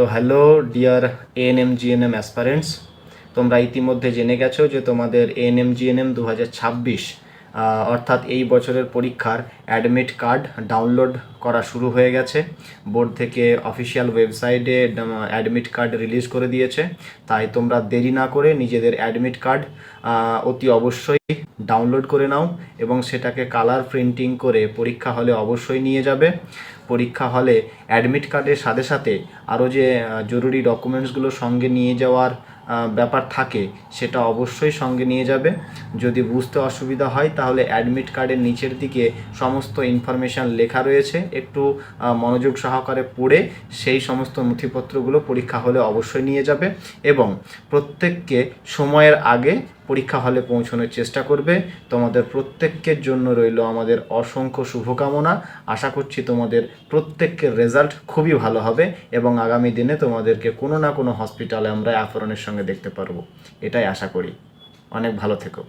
তো hello dear ANM GNM অ্যাসপারেন্টস, তোমরা ইতিমধ্যে জেনে গেছো যে তোমাদের এএনএম জিএনএম 2026 অর্থাৎ এই বছরের পরীক্ষার অ্যাডমিট কার্ড ডাউনলোড করা শুরু হয়ে গেছে। বোর্ড থেকে অফিসিয়াল ওয়েবসাইটে অ্যাডমিট কার্ড রিলিজ করে দিয়েছে। তাই তোমরা দেরি না করে নিজেদের অ্যাডমিট কার্ড অতি অবশ্যই ডাউনলোড করে নাও এবং সেটাকে কালার প্রিন্টিং করে পরীক্ষা হলে অবশ্যই নিয়ে যাবে। পরীক্ষা হলে অ্যাডমিট কার্ডের সাথে সাথে আরও যে জরুরি ডকুমেন্টসগুলো সঙ্গে নিয়ে যাওয়ার ব্যাপার থাকে সেটা অবশ্যই সঙ্গে নিয়ে যাবে। যদি বুঝতে অসুবিধা হয় তাহলে অ্যাডমিট কার্ডের নিচের দিকে সমস্ত ইনফরমেশান লেখা রয়েছে, একটু মনোযোগ সহকারে পড়ে সেই সমস্ত নথিপত্রগুলো পরীক্ষা হলে অবশ্যই নিয়ে যাবে এবং প্রত্যেককে সময়ের আগে পরীক্ষা হলে পৌঁছানোর চেষ্টা করবে। তোমাদের প্রত্যেকের জন্য রইল আমাদের অসংখ্য শুভকামনা। আশা করছি তোমাদের প্রত্যেকের রেজাল্ট খুবই ভালো হবে এবং আগামী দিনে তোমাদেরকে কোনো না কোনো হসপিটালে আমরা আফরণের সঙ্গে দেখতে পারবো, এটাই আশা করি। অনেক ভালো থেকো।